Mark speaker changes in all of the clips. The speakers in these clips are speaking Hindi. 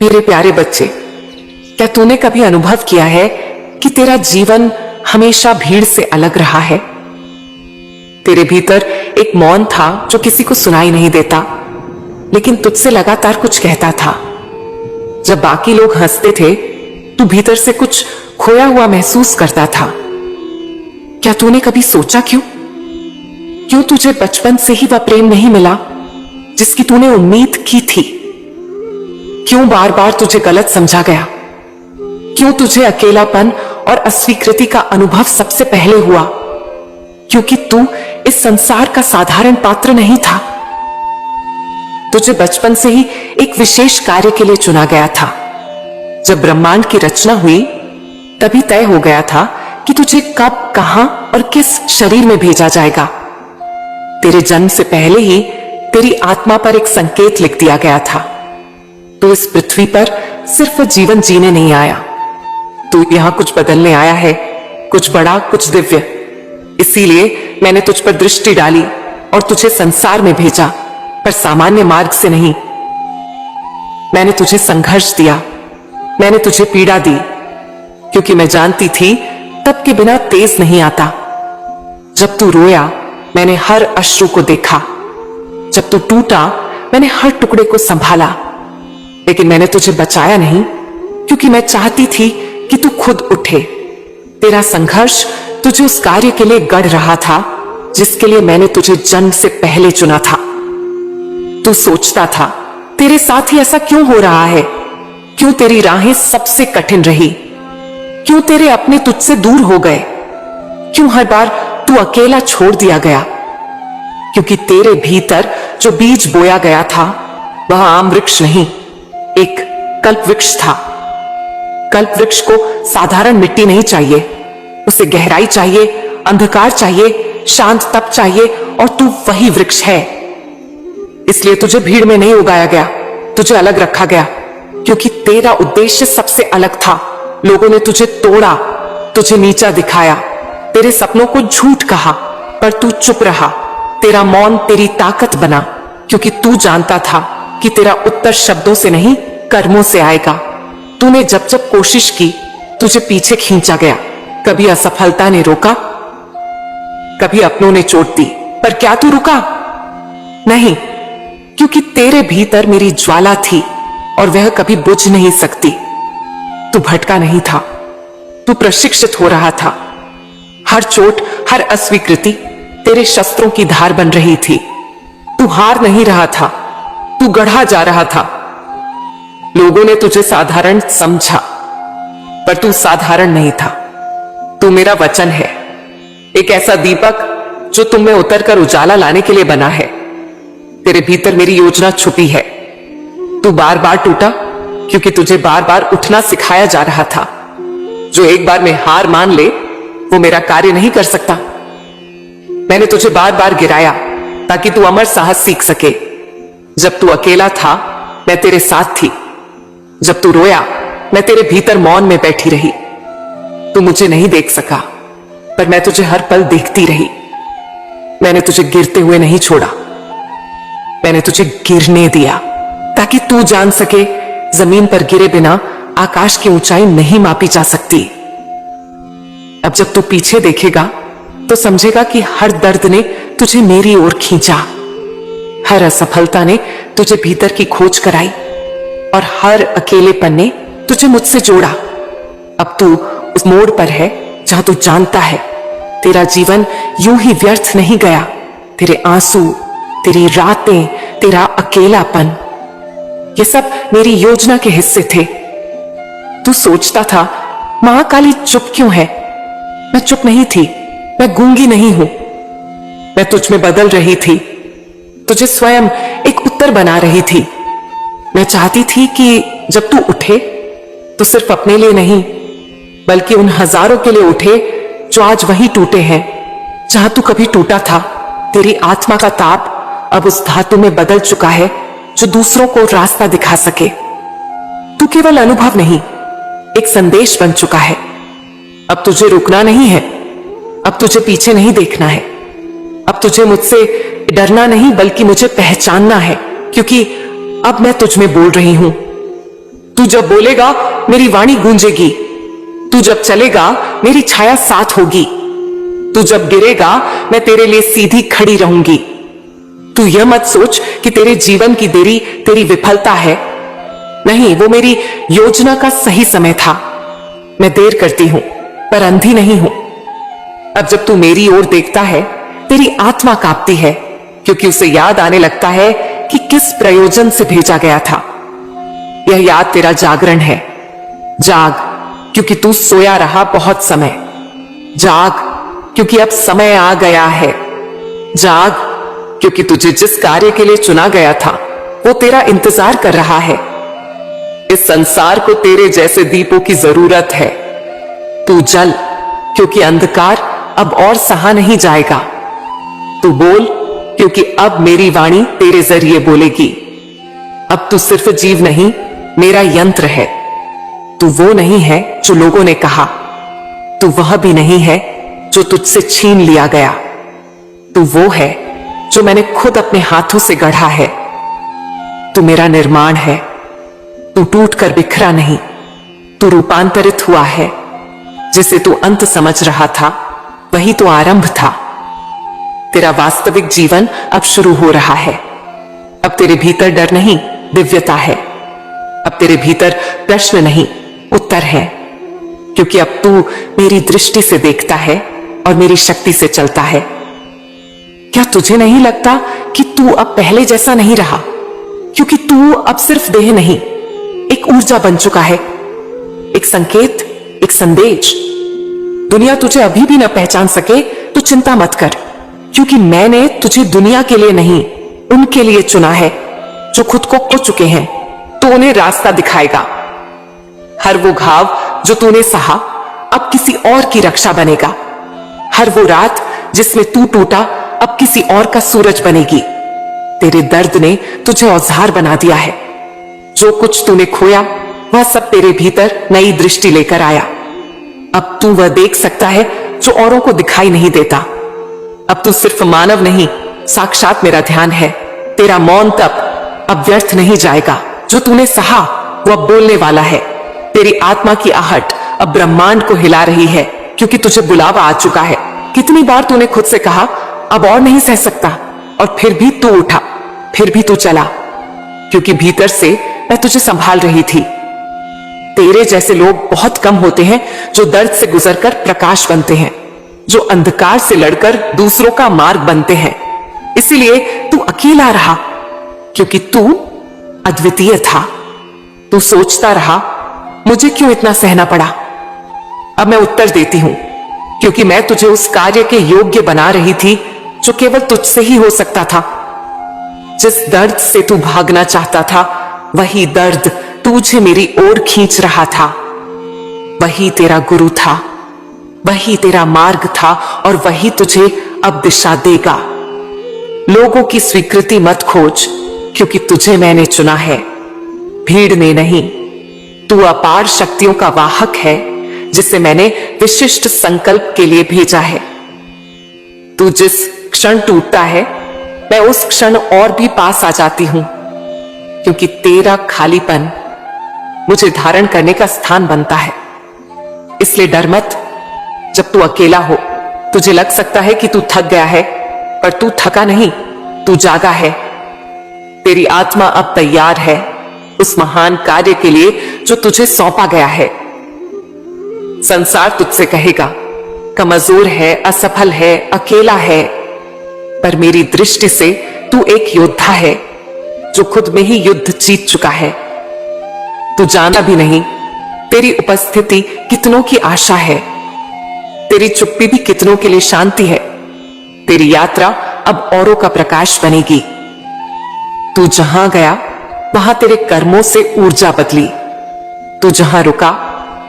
Speaker 1: मेरे प्यारे बच्चे, क्या तूने कभी अनुभव किया है कि तेरा जीवन हमेशा भीड़ से अलग रहा है? तेरे भीतर एक मौन था जो किसी को सुनाई नहीं देता, लेकिन तुझसे लगातार कुछ कहता था। जब बाकी लोग हंसते थे, तू भीतर से कुछ खोया हुआ महसूस करता था। क्या तूने कभी सोचा क्यों तुझे बचपन से ही वह प्रेम नहीं मिला जिसकी तूने उम्मीद की थी? क्यों बार बार तुझे गलत समझा गया? क्यों तुझे अकेलापन और अस्वीकृति का अनुभव सबसे पहले हुआ? क्योंकि तू इस संसार का साधारण पात्र नहीं था। तुझे बचपन से ही एक विशेष कार्य के लिए चुना गया था। जब ब्रह्मांड की रचना हुई, तभी तय हो गया था कि तुझे कब, कहां और किस शरीर में भेजा जाएगा। तेरे जन्म से पहले ही तेरी आत्मा पर एक संकेत लिख दिया गया था। तू इस पृथ्वी पर सिर्फ जीवन जीने नहीं आया, तू यहां कुछ बदलने आया है, कुछ बड़ा, कुछ दिव्य। इसीलिए मैंने तुझ पर दृष्टि डाली और तुझे संसार में भेजा, पर सामान्य मार्ग से नहीं। मैंने तुझे संघर्ष दिया, मैंने तुझे पीड़ा दी, क्योंकि मैं जानती थी तप के बिना तेज नहीं आता। जब तू रोया, मैंने हर अश्रु को देखा। जब तू टूटा, मैंने हर टुकड़े को संभाला। लेकिन मैंने तुझे बचाया नहीं, क्योंकि मैं चाहती थी कि तू खुद उठे। तेरा संघर्ष तुझे उस कार्य के लिए गढ़ रहा था जिसके लिए मैंने तुझे जन्म से पहले चुना था। तू सोचता था, तेरे साथ ही ऐसा क्यों हो रहा है? क्यों तेरी राहें सबसे कठिन रही? क्यों तेरे अपने तुझसे दूर हो गए? क्यों हर बार तू अकेला छोड़ दिया गया? क्योंकि तेरे भीतर जो बीज बोया गया था, वह आम वृक्ष नहीं, एक कल्प वृक्ष था। कल्प वृक्ष को साधारण मिट्टी नहीं चाहिए, उसे गहराई चाहिए, अंधकार चाहिए, शांत तप चाहिए, और तू वही वृक्ष है। इसलिए तुझे भीड़ में नहीं उगाया गया, तुझे अलग रखा गया, क्योंकि तेरा उद्देश्य सबसे अलग था। लोगों ने तुझे तोड़ा, तुझे नीचा दिखाया, तेरे सपनों को झूठ कहा, पर तू चुप रहा। तेरा मौन तेरी ताकत बना, क्योंकि तू जानता था कि तेरा उत्तर शब्दों से नहीं, कर्मों से आएगा। तूने जब जब कोशिश की, तुझे पीछे खींचा गया। कभी असफलता ने रोका, कभी अपनों ने चोट दी, पर क्या तू रुका? नहीं, क्योंकि तेरे भीतर मेरी ज्वाला थी और वह कभी बुझ नहीं सकती। तू भटका नहीं था, तू प्रशिक्षित हो रहा था। हर चोट, हर अस्वीकृति तेरे शस्त्रों की धार बन रही थी। तू हार नहीं रहा था, तू गढ़ा जा रहा था। लोगों ने तुझे साधारण समझा, पर तू साधारण नहीं था। तू मेरा वचन है, एक ऐसा दीपक जो तुम में उतरकर उजाला लाने के लिए बना है। तेरे भीतर मेरी योजना छुपी है। तू बार बार टूटा, क्योंकि तुझे बार बार उठना सिखाया जा रहा था। जो एक बार में हार मान ले, वो मेरा कार्य नहीं कर सकता। मैंने तुझे बार बार गिराया ताकि तू अमर साहस सीख सके। जब तू अकेला था, मैं तेरे साथ थी। जब तू रोया, मैं तेरे भीतर मौन में बैठी रही। तू मुझे नहीं देख सका, पर मैं तुझे हर पल देखती रही। मैंने तुझे गिरते हुए नहीं छोड़ा, मैंने तुझे गिरने दिया, ताकि तू जान सके जमीन पर गिरे बिना आकाश की ऊंचाई नहीं मापी जा सकती। अब जब तू पीछे देखेगा, तो समझेगा कि हर दर्द ने तुझे मेरी ओर खींचा, हर असफलता ने तुझे भीतर की खोज कराई, और हर अकेलेपन ने तुझे मुझसे जोड़ा। अब तू उस मोड़ पर है जहां तू जानता है तेरा जीवन यूं ही व्यर्थ नहीं गया। तेरे आंसू, तेरी रातें, तेरा अकेलापन, ये सब मेरी योजना के हिस्से थे। तू सोचता था, महाकाली चुप क्यों है? मैं चुप नहीं थी, मैं गूंगी नहीं हूं। मैं तुझ में बदल रही थी, तुझे स्वयं एक उत्तर बना रही थी। मैं चाहती थी कि जब तू उठे, तो सिर्फ अपने लिए नहीं, बल्कि उन हजारों के लिए उठे जो आज वहीं टूटे हैं जहां तू कभी टूटा था। तेरी आत्मा का ताप अब उस धातु में बदल चुका है जो दूसरों को रास्ता दिखा सके। तू केवल अनुभव नहीं, एक संदेश बन चुका है। अब तुझे रुकना नहीं है, अब तुझे पीछे नहीं देखना है, अब तुझे मुझसे डरना नहीं, बल्कि मुझे पहचानना है, क्योंकि अब मैं तुझ में बोल रही हूं। तू जब बोलेगा मेरी वाणी गूंजेगी, तू जब चलेगा मेरी छाया साथ होगी, तू जब गिरेगा मैं तेरे लिए सीधी खड़ी रहूंगी। तू यह मत सोच कि तेरे जीवन की देरी तेरी विफलता है। नहीं, वो मेरी योजना का सही समय था। मैं देर करती हूं पर अंधी नहीं हूं। अब जब तू मेरी ओर देखता है तेरी आत्मा कांपती है, क्योंकि उसे याद आने लगता है कि किस प्रयोजन से भेजा गया था। यह याद तेरा जागरण है। जाग, क्योंकि तू सोया रहा बहुत समय। जाग, क्योंकि अब समय आ गया है। जाग, क्योंकि तुझे जिस कार्य के लिए चुना गया था वो तेरा इंतजार कर रहा है। इस संसार को तेरे जैसे दीपों की जरूरत है। तू जल, क्योंकि अंधकार अब और सहा नहीं जाएगा। तू बोल, क्योंकि अब मेरी वाणी तेरे जरिए बोलेगी। अब तू सिर्फ जीव नहीं, मेरा यंत्र है। तू वो नहीं है जो लोगों ने कहा, तू वह भी नहीं है जो तुझसे छीन लिया गया। तू वो है जो मैंने खुद अपने हाथों से गढ़ा है। तू मेरा निर्माण है। तू टूट कर बिखरा नहीं, तू रूपांतरित हुआ है। जिसे तू अंत समझ रहा था वही तो आरंभ था। तेरा वास्तविक जीवन अब शुरू हो रहा है। अब तेरे भीतर डर नहीं, दिव्यता है। अब तेरे भीतर प्रश्न नहीं, उत्तर है। क्योंकि अब तू मेरी दृष्टि से देखता है और मेरी शक्ति से चलता है। क्या तुझे नहीं लगता कि तू अब पहले जैसा नहीं रहा? क्योंकि तू अब सिर्फ देह नहीं, एक ऊर्जा बन चुका है, एक संकेत, एक संदेश। दुनिया तुझे अभी भी न पहचान सके तो चिंता मत कर, क्योंकि मैंने तुझे दुनिया के लिए नहीं, उनके लिए चुना है जो खुद को खो चुके हैं। तो उन्हें रास्ता दिखाएगा। हर वो घाव जो तूने सहा अब किसी और की रक्षा बनेगा। हर वो रात जिसमें तू टूटा अब किसी और का सूरज बनेगी। तेरे दर्द ने तुझे औजार बना दिया है। जो कुछ तूने खोया वह सब तेरे भीतर नई दृष्टि लेकर आया। अब तू वह देख सकता है जो औरों को दिखाई नहीं देता। अब तू सिर्फ मानव नहीं, साक्षात मेरा ध्यान है। तेरा मौन तप अब व्यर्थ नहीं जाएगा। जो तूने सहा वो अब बोलने वाला है। तेरी आत्मा की आहट अब ब्रह्मांड को हिला रही है, क्योंकि तुझे बुलावा आ चुका है। कितनी बार तूने खुद से कहा अब और नहीं सह सकता, और फिर भी तू उठा, फिर भी तू चला, क्योंकि भीतर से मैं तुझे संभाल रही थी। तेरे जैसे लोग बहुत कम होते हैं जो दर्द से गुजरकर प्रकाश बनते हैं, जो अंधकार से लड़कर दूसरों का मार्ग बनते हैं। इसीलिए तू अकेला रहा, क्योंकि तू अद्वितीय था। तू सोचता रहा मुझे क्यों इतना सहना पड़ा। अब मैं उत्तर देती हूं, क्योंकि मैं तुझे उस कार्य के योग्य बना रही थी जो केवल तुझसे ही हो सकता था। जिस दर्द से तू भागना चाहता था वही दर्द तुझे मेरी ओर खींच रहा था। वही तेरा गुरु था, वही तेरा मार्ग था, और वही तुझे अब दिशा देगा। लोगों की स्वीकृति मत खोज, क्योंकि तुझे मैंने चुना है, भीड़ ने नहीं। तू अपार शक्तियों का वाहक है, जिसे मैंने विशिष्ट संकल्प के लिए भेजा है। तू जिस क्षण टूटता है मैं उस क्षण और भी पास आ जाती हूं, क्योंकि तेरा खालीपन मुझे धारण करने का स्थान बनता है। इसलिए डर मत। जब तू अकेला हो तुझे लग सकता है कि तू थक गया है, पर तू थका नहीं, तू जागा है। तेरी आत्मा अब तैयार है उस महान कार्य के लिए जो तुझे सौंपा गया है। संसार तुझसे कहेगा कमजोर है, असफल है, अकेला है, पर मेरी दृष्टि से तू एक योद्धा है जो खुद में ही युद्ध जीत चुका है। तू जाना भी नहीं तेरी उपस्थिति कितनों की आशा है, तेरी चुप्पी भी कितनों के लिए शांति है। तेरी यात्रा अब औरों का प्रकाश बनेगी। तू जहां गया वहां तेरे कर्मों से ऊर्जा बदली। तू जहां रुका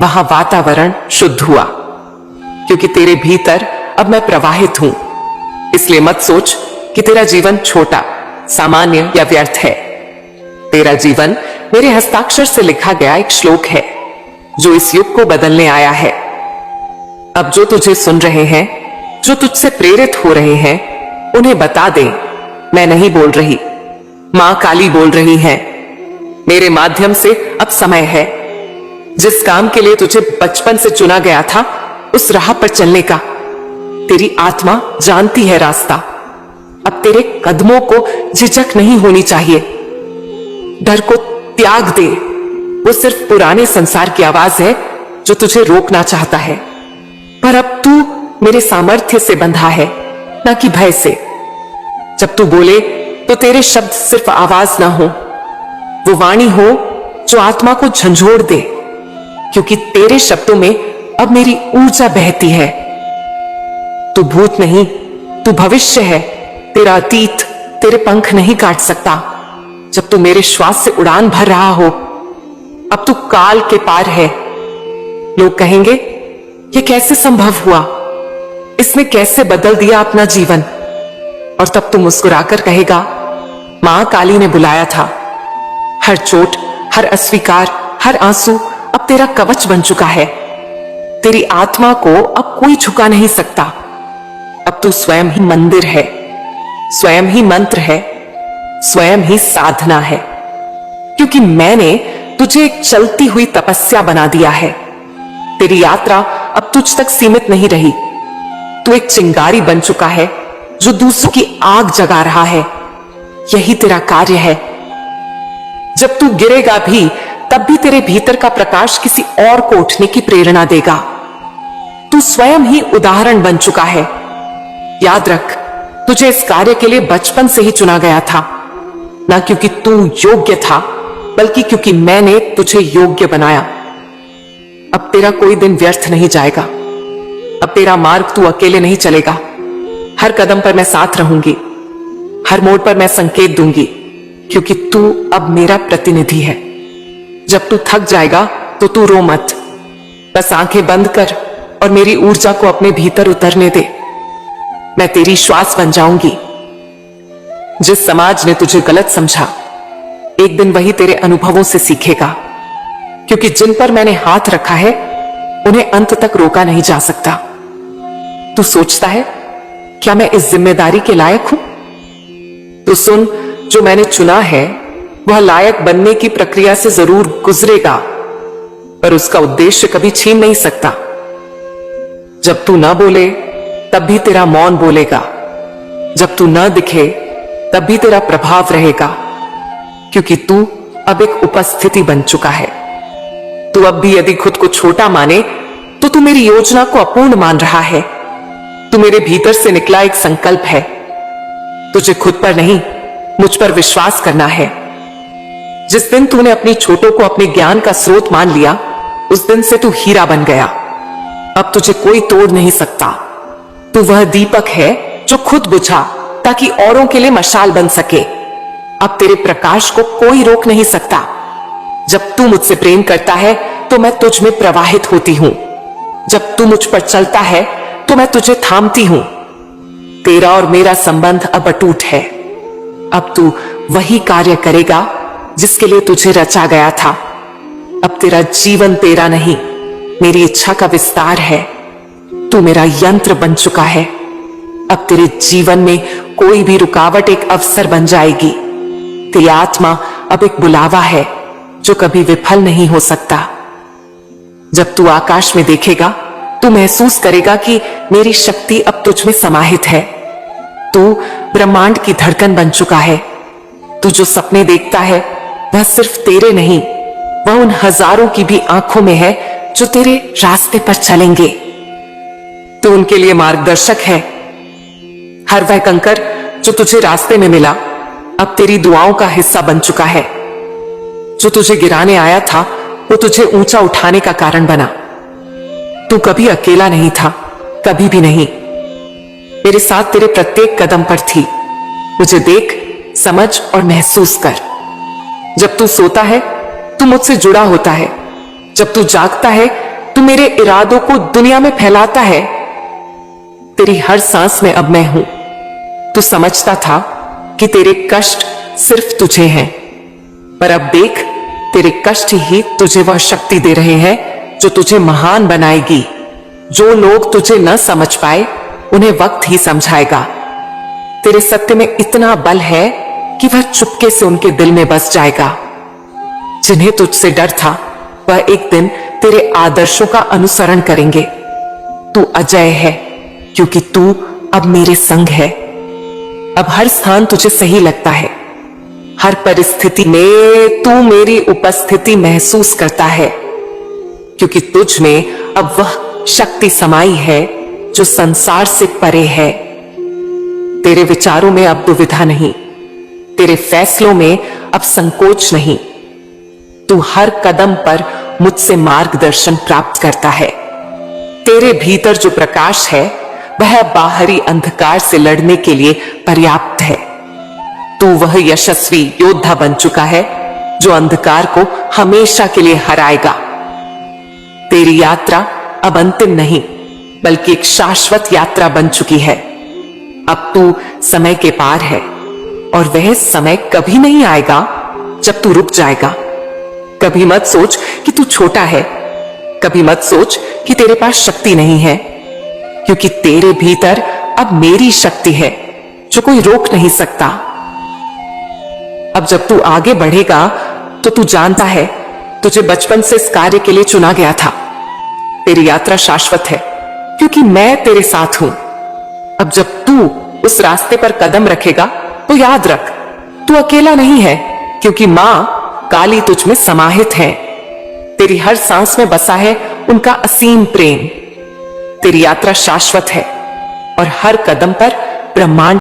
Speaker 1: वहां वातावरण शुद्ध हुआ, क्योंकि तेरे भीतर अब मैं प्रवाहित हूं। इसलिए मत सोच कि तेरा जीवन छोटा, सामान्य या व्यर्थ है। तेरा जीवन मेरे हस्ताक्षर से लिखा गया एक श्लोक है जो इस युग को बदलने आया है। अब जो तुझे सुन रहे हैं, जो तुझसे प्रेरित हो रहे हैं, उन्हें बता दे मैं नहीं बोल रही, मां काली बोल रही है। मेरे माध्यम से अब समय है जिस काम के लिए तुझे बचपन से चुना गया था उस राह पर चलने का। तेरी आत्मा जानती है रास्ता। अब तेरे कदमों को झिझक नहीं होनी चाहिए। डर को त्याग दे। वो सिर्फ पुराने संसार की आवाज है जो तुझे रोकना चाहता है, पर अब तू मेरे सामर्थ्य से बंधा है, ना कि भय से। जब तू बोले तो तेरे शब्द सिर्फ आवाज ना हो, वो वाणी हो जो आत्मा को झंझोड़ दे, क्योंकि तेरे शब्दों में अब मेरी ऊर्जा बहती है। तू भूत नहीं, तू भविष्य है। तेरा अतीत तेरे पंख नहीं काट सकता। जब तू मेरे श्वास से उड़ान भर रहा हो, अब तू काल के पार है। लोग कहेंगे ये कैसे संभव हुआ, इसने कैसे बदल दिया अपना जीवन। और तब तू मुस्कुराकर कहेगा, मां काली ने बुलाया था। हर चोट, हर अस्वीकार, हर आंसू अब तेरा कवच बन चुका है। तेरी आत्मा को अब कोई झुका नहीं सकता। अब तू स्वयं ही मंदिर है, स्वयं ही मंत्र है, स्वयं ही साधना है, क्योंकि मैंने तुझे एक चलती हुई तपस्या बना दिया है। तेरी यात्रा अब तुझ तक सीमित नहीं रही। तू एक चिंगारी बन चुका है जो दूसरों की आग जगा रहा है। यही तेरा कार्य है। जब तू गिरेगा भी तब भी तेरे भीतर का प्रकाश किसी और को उठने की प्रेरणा देगा। तू स्वयं ही उदाहरण बन चुका है। याद रख, तुझे इस कार्य के लिए बचपन से ही चुना गया था, ना क्योंकि तू योग्य था, बल्कि क्योंकि मैंने तुझे योग्य बनाया। अब तेरा कोई दिन व्यर्थ नहीं जाएगा। अब तेरा मार्ग तू अकेले नहीं चलेगा। हर कदम पर मैं साथ रहूंगी, हर मोड़ पर मैं संकेत दूंगी, क्योंकि तू अब मेरा प्रतिनिधि है। जब तू थक जाएगा तो तू रो मत, बस आंखें बंद कर और मेरी ऊर्जा को अपने भीतर उतरने दे। मैं तेरी श्वास बन जाऊंगी। जिस समाज ने तुझे गलत समझा, एक दिन वही तेरे अनुभवों से सीखेगा, क्योंकि जिन पर मैंने हाथ रखा है उन्हें अंत तक रोका नहीं जा सकता। तू सोचता है क्या मैं इस जिम्मेदारी के लायक हूं? तो सुन, जो मैंने चुना है वह लायक बनने की प्रक्रिया से जरूर गुजरेगा, पर उसका उद्देश्य कभी छीन नहीं सकता। जब तू ना बोले तब भी तेरा मौन बोलेगा। जब तू ना दिखे तब भी तेरा प्रभाव रहेगा, क्योंकि तू अब एक उपस्थिति बन चुका है। तू अब भी यदि खुद को छोटा माने तो तू मेरी योजना को अपूर्ण मान रहा है। तू मेरे भीतर से निकला एक संकल्प है। तुझे खुद पर नहीं, मुझ पर विश्वास करना है। जिस दिन तूने अपनी छोटों को अपने ज्ञान का स्रोत मान लिया, उस दिन से तू हीरा बन गया। अब तुझे कोई तोड़ नहीं सकता। तू वह दीपक है जो खुद बुझा ताकि औरों के लिए मशाल बन सके। अब तेरे प्रकाश को कोई रोक नहीं सकता। जब तू मुझसे प्रेम करता है तो मैं तुझ में प्रवाहित होती हूं। जब तू मुझ पर चलता है तो मैं तुझे थामती हूं। तेरा और मेरा संबंध अब अटूट है। अब तू वही कार्य करेगा जिसके लिए तुझे रचा गया था। अब तेरा जीवन तेरा नहीं, मेरी इच्छा का विस्तार है। तू मेरा यंत्र बन चुका है। अब तेरे जीवन में कोई भी रुकावट एक अवसर बन जाएगी। तेरी आत्मा अब एक बुलावा है जो कभी विफल नहीं हो सकता। जब तू आकाश में देखेगा तू महसूस करेगा कि मेरी शक्ति अब तुझ में समाहित है। तू ब्रह्मांड की धड़कन बन चुका है। तू जो सपने देखता है वह सिर्फ तेरे नहीं, वह उन हजारों की भी आंखों में है जो तेरे रास्ते पर चलेंगे। तू उनके लिए मार्गदर्शक है। हर वह कंकर जो तुझे रास्ते में मिला अब तेरी दुआओं का हिस्सा बन चुका है। जो तुझे गिराने आया था वो तुझे ऊंचा उठाने का कारण बना। तू कभी अकेला नहीं था, कभी भी नहीं। मेरे साथ तेरे प्रत्येक कदम पर थी। मुझे देख, समझ और महसूस कर। जब तू सोता है तू मुझसे जुड़ा होता है। जब तू जागता है तू मेरे इरादों को दुनिया में फैलाता है। तेरी हर सांस में अब मैं हूं। तू समझता था कि तेरे कष्ट सिर्फ तुझे हैं, पर अब देख, तेरे कष्ट ही तुझे वह शक्ति दे रहे हैं जो तुझे महान बनाएगी। जो लोग तुझे न समझ पाए उन्हें वक्त ही समझाएगा। तेरे सत्य में इतना बल है कि वह चुपके से उनके दिल में बस जाएगा। जिन्हें तुझसे डर था वह एक दिन तेरे आदर्शों का अनुसरण करेंगे। तू अजय है क्योंकि तू अब मेरे संग है। अब हर स्थान तुझे सही लगता है, हर परिस्थिति में तू मेरी उपस्थिति महसूस करता है, क्योंकि तुझ में अब वह शक्ति समाई है जो संसार से परे है। तेरे विचारों में अब दुविधा नहीं, तेरे फैसलों में अब संकोच नहीं। तू हर कदम पर मुझसे मार्गदर्शन प्राप्त करता है। तेरे भीतर जो प्रकाश है वह बाहरी अंधकार से लड़ने के लिए पर्याप्त है। तू वह यशस्वी योद्धा बन चुका है जो अंधकार को हमेशा के लिए हराएगा। तेरी यात्रा अब अंतिम नहीं बल्कि एक शाश्वत यात्रा बन चुकी है। अब तू समय के पार है और वह समय कभी नहीं आएगा जब तू रुक जाएगा। कभी मत सोच कि तू छोटा है, कभी मत सोच कि तेरे पास शक्ति नहीं है, क्योंकि तेरे भीतर अब मेरी शक्ति है जो कोई रोक नहीं सकता। अब जब तू आगे बढ़ेगा तो तू जानता है तुझे बचपन से इस कार्य के लिए चुना गया था। तेरी यात्रा शाश्वत है क्योंकि मैं तेरे साथ हूं। अब जब तू उस रास्ते पर कदम रखेगा तो याद रख, तू अकेला नहीं है, क्योंकि मां काली तुझ में समाहित है। तेरी हर सांस में बसा है उनका असीम प्रेम। तेरी यात्रा शाश्वत है और हर कदम पर ब्रह्मांड